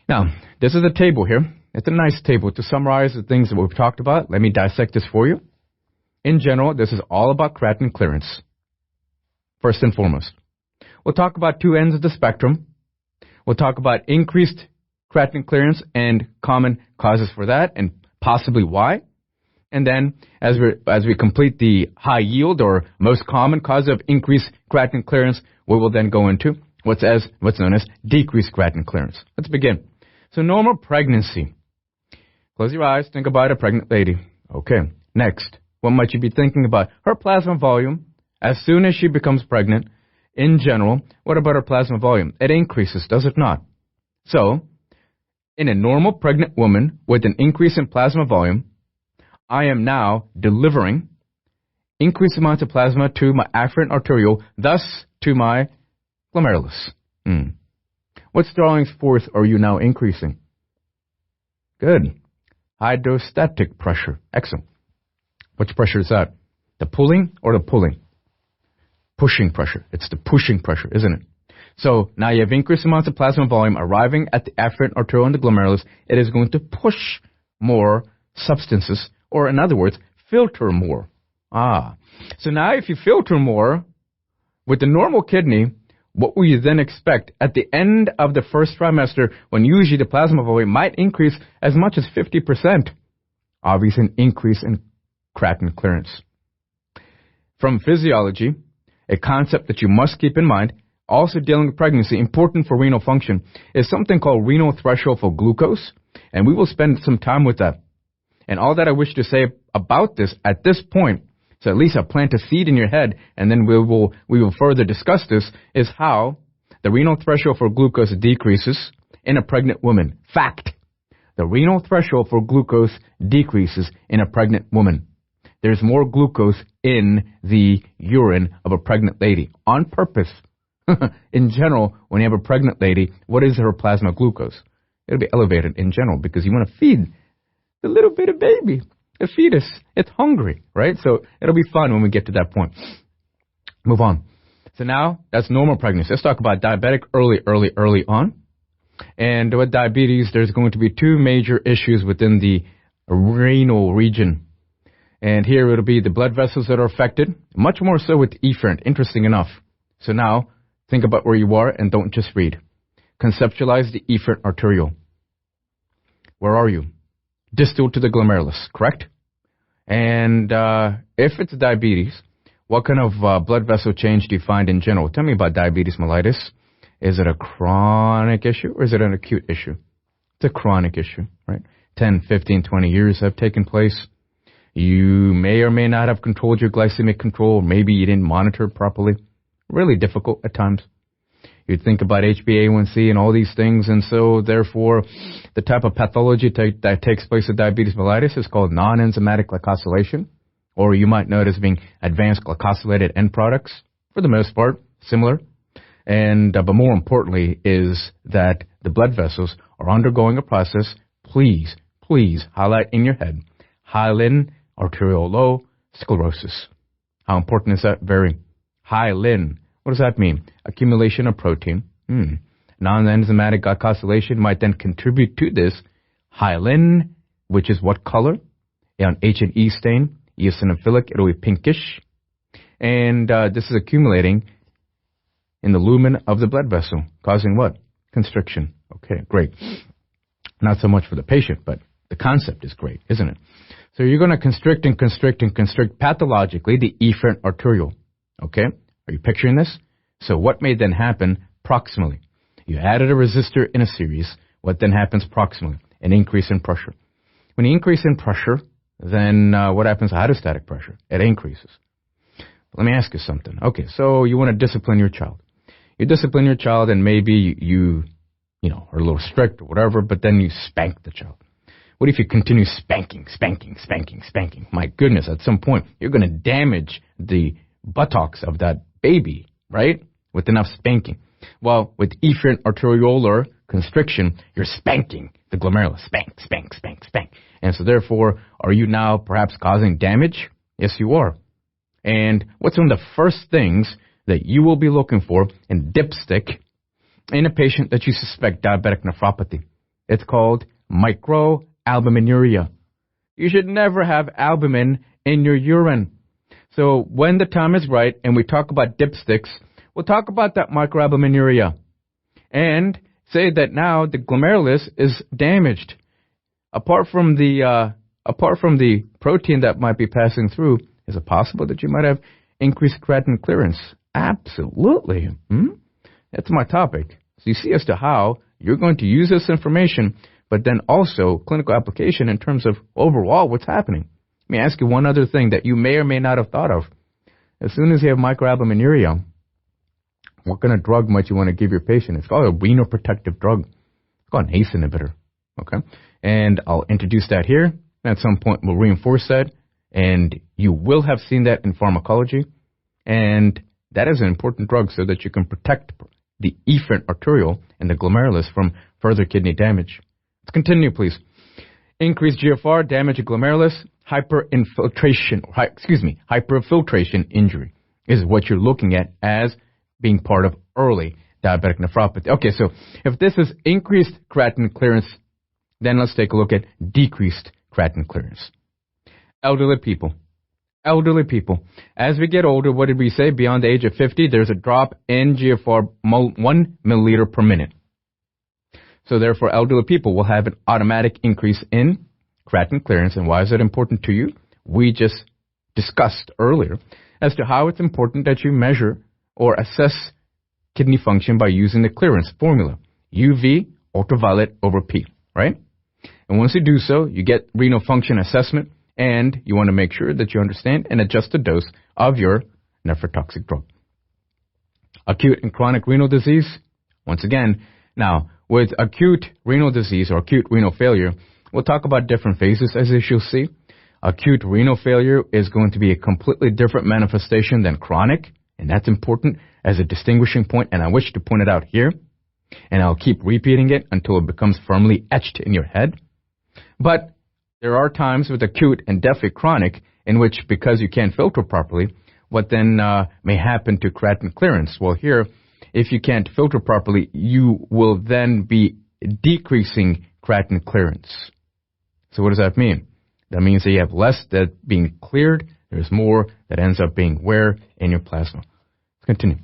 Now, this is a table here. It's a nice table to summarize the things that we've talked about. Let me dissect this for you. In general, this is all about creatinine clearance, first and foremost. We'll talk about two ends of the spectrum. We'll talk about increased creatinine clearance and common causes for that and possibly why. And then as we complete the high yield or most common cause of increased creatinine clearance, we will then go into what's known as decreased creatinine clearance. Let's begin. So normal pregnancy. Close your eyes. Think about a pregnant lady. Okay. Next, what might you be thinking about? Her plasma volume, as soon as she becomes pregnant, in general, what about her plasma volume? It increases, does it not? So, in a normal pregnant woman with an increase in plasma volume, I am now delivering increased amounts of plasma to my afferent arteriole, thus to my glomerulus. What strawings forth are you now increasing? Good. Hydrostatic pressure. Excellent. Which pressure is that? The pulling or the pulling? Pushing pressure. It's the pushing pressure, isn't it? So now you have increased amounts of plasma volume arriving at the afferent arteriole and the glomerulus. It is going to push more substances, or in other words, filter more. So now if you filter more with the normal kidney, what will you then expect at the end of the first trimester when usually the plasma volume might increase as much as 50%? Obviously an increase in creatinine clearance. From physiology, a concept that you must keep in mind, also dealing with pregnancy, important for renal function, is something called renal threshold for glucose, and we will spend some time with that. And all that I wish to say about this at this point, so at least I'll plant a seed in your head, and then we will further discuss this, is how the renal threshold for glucose decreases in a pregnant woman. Fact. The renal threshold for glucose decreases in a pregnant woman. There's more glucose in the urine of a pregnant lady on purpose. In general, when you have a pregnant lady, what is her plasma glucose? It'll be elevated in general because you want to feed the little bit of baby. The fetus, it's hungry, right? So it'll be fun when we get to that point. Move on. So now, that's normal pregnancy. Let's talk about diabetic early on. And with diabetes, there's going to be two major issues within the renal region. And here it'll be the blood vessels that are affected, much more so with efferent, interesting enough. So now, think about where you are and don't just read. Conceptualize the efferent arteriole. Where are you? Distal to the glomerulus, correct? And if it's diabetes, what kind of blood vessel change do you find in general? Tell me about diabetes mellitus. Is it a chronic issue or is it an acute issue? It's a chronic issue, right? 10, 15, 20 years have taken place. You may or may not have controlled your glycemic control. Maybe you didn't monitor it properly. Really difficult at times. You'd think about HbA1c and all these things, and so therefore the type of pathology that takes place with diabetes mellitus is called non-enzymatic glycosylation, or you might know it as being advanced glycosylated end products, for the most part, similar. And but more importantly is that the blood vessels are undergoing a process. Please highlight in your head, hyaline arteriolosclerosis. How important is that? Very. Hyaline. What does that mean? Accumulation of protein. Non-enzymatic glycosylation might then contribute to this. Hyaline, which is what color? An H&E stain. Eosinophilic, it'll be pinkish. And this is accumulating in the lumen of the blood vessel, causing what? Constriction. Okay, great. Not so much for the patient, but the concept is great, isn't it? So you're going to constrict pathologically the efferent arteriole. Okay? Are you picturing this? So what may then happen proximally? You added a resistor in a series. What then happens proximally? An increase in pressure. When you increase in pressure, then what happens to hydrostatic pressure? It increases. Let me ask you something. Okay, so you want to discipline your child. You discipline your child and maybe you are a little strict or whatever, but then you spank the child. What if you continue spanking? My goodness, at some point, you're going to damage the buttocks of that baby, right? With enough spanking. Well, with efferent arteriolar constriction, you're spanking the glomerulus. Spank. And so therefore, are you now perhaps causing damage? Yes, you are. And what's one of the first things that you will be looking for in dipstick in a patient that you suspect diabetic nephropathy? It's called microalbuminuria. You should never have albumin in your urine. So when the time is right and we talk about dipsticks, we'll talk about that microalbuminuria and say that now the glomerulus is damaged. Apart from the protein that might be passing through, is it possible that you might have increased creatinine clearance? Absolutely. That's my topic. So you see as to how you're going to use this information, but then also clinical application in terms of overall what's happening. Let me ask you one other thing that you may or may not have thought of. As soon as you have microalbuminuria, what kind of drug might you want to give your patient? It's called a renoprotective drug. It's called an ACE inhibitor. Okay? And I'll introduce that here. At some point, we'll reinforce that. And you will have seen that in pharmacology. And that is an important drug so that you can protect the efferent arteriole and the glomerulus from further kidney damage. Let's continue, please. Increased GFR, damage of glomerulus, hyperfiltration injury is what you're looking at as being part of early diabetic nephropathy. Okay, so if this is increased creatinine clearance, then let's take a look at decreased creatinine clearance. Elderly people. As we get older, what did we say? Beyond the age of 50, there's a drop in GFR 1 milliliter per minute. So therefore, elderly people will have an automatic increase in creatinine clearance. And why is that important to you? We just discussed earlier as to how it's important that you measure or assess kidney function by using the clearance formula, UV ultraviolet over P, right? And once you do so, you get renal function assessment, and you want to make sure that you understand and adjust the dose of your nephrotoxic drug. Acute and chronic renal disease, once again, now with acute renal disease or acute renal failure, we'll talk about different phases as you shall see. Acute renal failure is going to be a completely different manifestation than chronic, and that's important as a distinguishing point, and I wish to point it out here, and I'll keep repeating it until it becomes firmly etched in your head. But there are times with acute and definitely chronic in which, because you can't filter properly, what then may happen to creatinine clearance? Well, here, if you can't filter properly, you will then be decreasing creatinine clearance. So what does that mean? That means that you have less that being cleared. There's more that ends up being where in your plasma. Let's continue.